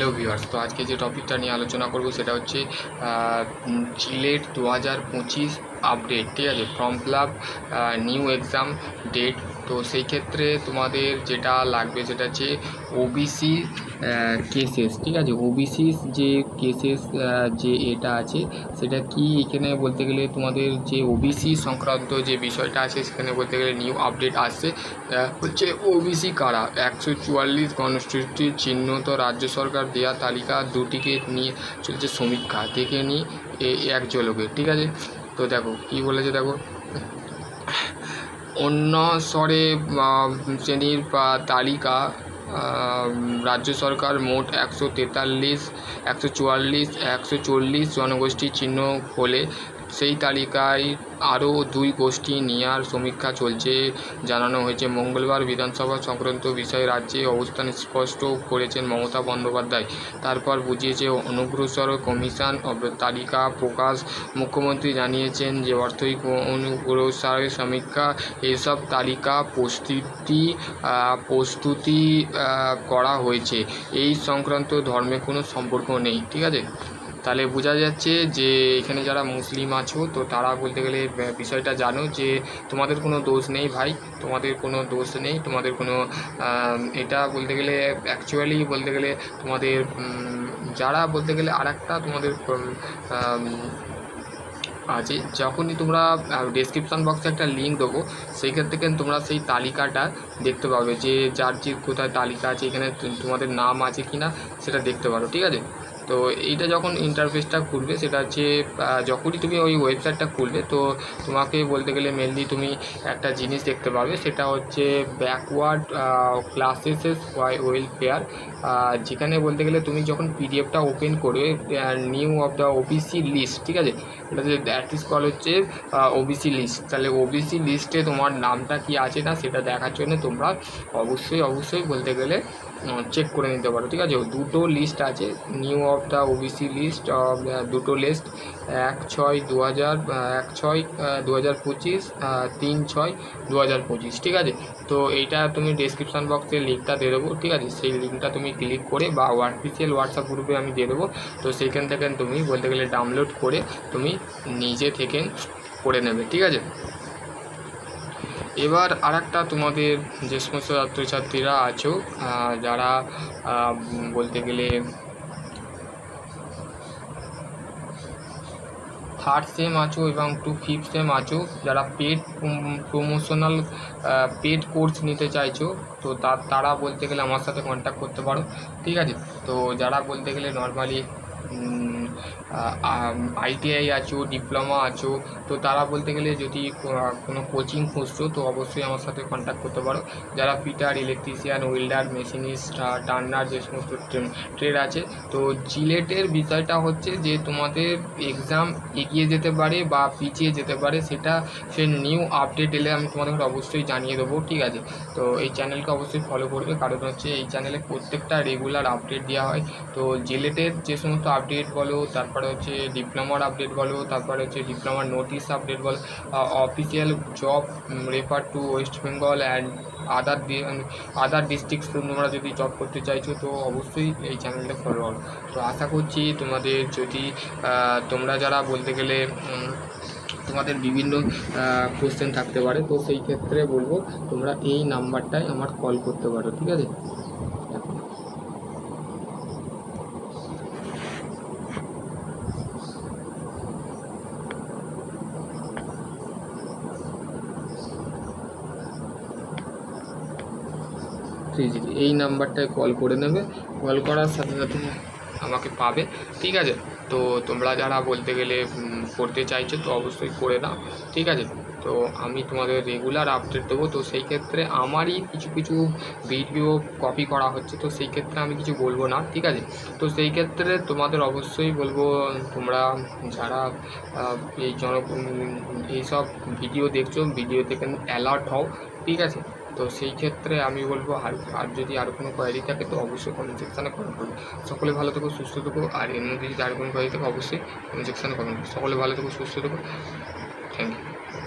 Hello viewers, তো আজকে যে টপিকটা নিয়ে আলোচনা করব সেটা হচ্ছে জিলেট 2025 আপডেট। ঠিক আছে, form fill up, new exam date. তো সেই ক্ষেত্রে তোমাদের যেটা লাগবে সেটা হচ্ছে ওবিসি কেসেস। ঠিক আছে, ওবিসি যে কেসেস যে এটা আছে সেটা কি এখানে বলতে গেলে তোমাদের যে ওবিসি সংক্রান্ত যে বিষয়টা আছে সেখানে বলতে গেলে নিউ আপডেট আসছে। হচ্ছে ওবিসি কারা 144 গণষ্ঠীর চিহ্নিত রাজ্য সরকার দেয়া তালিকা দুটিকে নিয়ে চলছে সমীক্ষা, দেখে নিই এক ঝলকে। ঠিক আছে, তো দেখো কি বলেছে, দেখো অন্য স্তরে শ্রেণীর তালিকা রাজ্য সরকার মোট 143, 144, 140 জনগোষ্ঠীর চিহ্ন হলে সেই তালিকায় আরও 2 গোষ্ঠী নেওয়ার সমীক্ষা চলছে জানানো হয়েছে। মঙ্গলবার বিধানসভা সংক্রান্ত বিষয়ে রাজ্যে অবস্থান স্পষ্ট করেছেন মমতা বন্দ্যোপাধ্যায়। তারপর বুঝিয়েছে অনগ্রসর কমিশন তালিকা প্রকাশ। মুখ্যমন্ত্রী জানিয়েছেন যে অর্থনৈতিক অনগ্রসরের সমীক্ষা এইসব তালিকা প্রস্তুতি করা হয়েছে, এই সংক্রান্ত ধর্মে কোনো সম্পর্ক নেই। ঠিক আছে, তাহলে বোঝা যাচ্ছে যে এখানে যারা মুসলিম আছো তো তারা বলতে গেলে বিষয়টা জানো যে তোমাদের কোনো দোষ নেই ভাই, তোমাদের কোনো দোষ নেই, তোমাদের কোনো এটা বলতে গেলে অ্যাকচুয়ালি বলতে গেলে তোমাদের যারা বলতে গেলে আর একটা তোমাদের আছে, যখনই তোমরা ডেসক্রিপশান বক্সে একটা লিঙ্ক দেবো সেইখান থেকে তোমরা সেই তালিকাটা দেখতে পাবে যে যার যে কোথায় তালিকা আছে, এখানে তোমাদের নাম আছে কি না সেটা দেখতে পারো। ঠিক আছে, তো এইটা যখন ইন্টারফেসটা খুলবে সেটা হচ্ছে যখনই তুমি ওই ওয়েবসাইটটা খুলবে তো তোমাকে বলতে গেলে মেনলি তুমি একটা জিনিস দেখতে পাবে, সেটা হচ্ছে ব্যাকওয়ার্ড ক্লাসেস ওয়েলফেয়ার, যেখানে বলতে গেলে তুমি যখন পিডিএফটা ওপেন করবে new of the OBC list. ঠিক আছে, এটা যে দ্যাট ইজ কল হচ্ছে ওবিসি লিস্ট। তাহলে ওবিসি লিস্টে তোমার নামটা কি আছে না সেটা দেখার জন্য তোমরা অবশ্যই বলতে গেলে চেক করে নিতে পারো। ঠিক আছে, দুটো লিস্ট আছে, new of the OBC list, দুটো লিস্ট 1/6/2025, 3/6/2025। ঠিক আছে, তো এইটা তুমি ডেসক্রিপশান বক্সে লিঙ্কটা দিয়ে দেবো। ঠিক আছে, সেই লিঙ্কটা তুমি ক্লিক করে বা অফিসিয়াল হোয়াটসঅ্যাপ গ্রুপে আমি দিয়ে দেবো, তো সেইখান থেকে তুমি বলতে গেলে ডাউনলোড করে তুমি নিজে থেকে করে নেবে। ঠিক আছে, এবার আর একটা তোমাদের যে সমস্ত ছাত্রছাত্রীরা আছো যারা বলতে গেলে থার্ড সেম আছো এবং টু ফিফথ সেম আছো, যারা পেড প্রমোশনাল পেড কোর্স নিতে চাইছো তো তারা বলতে গেলে আমার সাথে কন্ট্যাক্ট করতে পারো। ঠিক আছে, তো যারা বলতে গেলে নর্মালি আইটিআই আছো, ডিপ্লোমা আছো, তো তারা বলতে গেলে যদি কোনো কোচিং খুঁজছো তো অবশ্যই আমার সাথে কন্ট্যাক্ট করতে পারো। যারা fitter, electrician, welder, machinist, turner যে সমস্ত ট্রেড আছে, তো জিলেটের বিষয়টা হচ্ছে যে তোমাদের এক্সাম এগিয়ে যেতে পারে বা পিছিয়ে যেতে পারে, সেটা সে নিউ আপডেট এলে আমি তোমাদের অবশ্যই জানিয়ে দেবো। ঠিক আছে, তো এই চ্যানেলকে অবশ্যই ফলো করবে, কারণ হচ্ছে এই চ্যানেলে প্রত্যেকটা রেগুলার আপডেট দেওয়া হয়। তো জিলেটের যে সমস্ত আপডেট বলো, তারপরে হচ্ছে ডিপ্লোমার আপডেট বলো, তারপরে হচ্ছে ডিপ্লোমার নোটিশ আপডেট বলো, official job refer to West Bengal and other districts, তোমরা যদি জব করতে চাইছো তো অবশ্যই এই চ্যানেলটা ফলো করো। তো আশা করছি তোমাদের যদি তোমরা যারা বলতে গেলে তোমাদের বিভিন্ন কোশ্চেন থাকতে পারে, তো সেই ক্ষেত্রে বলবো তোমরা এই নাম্বারটায় আমার কল করতে পারো। ঠিক আছে, এই নাম্বারটায় কল করে নেবে, কল করার সাথে সাথে আমাকে পাবে। ঠিক আছে, তো তোমরা যারা বলতে গেলে পড়তে চাইছো তো অবশ্যই করে নাও। ঠিক আছে, তো আমি তোমাদের রেগুলার আপডেট দেবো, তো সেই ক্ষেত্রে আমারই কিছু ভিডিও কপি করা হচ্ছে, তো সেই ক্ষেত্রে আমি কিছু বলবো না। ঠিক আছে, তো সেই ক্ষেত্রে তোমাদের অবশ্যই বলবো তোমরা যারা এইসব ভিডিও দেখছো, ভিডিও থেকে অ্যালার্ট হও। ঠিক আছে, তো সেই ক্ষেত্রে আমি বলবো আর যদি আরও কোনো কোয়ারি থাকে তো অবশ্যই কমেন্ট সেকশানে কমেন্ট করবে। সকলে ভালো থেকো, সুস্থ থেকো, আর এর মধ্যে যদি আরও কোনো কোয়ারি থাকে অবশ্যই কমেন্ট সেকশানে কমেন্ট করবে। সকলে ভালো থেকো, সুস্থ থেকো, থ্যাংক ইউ।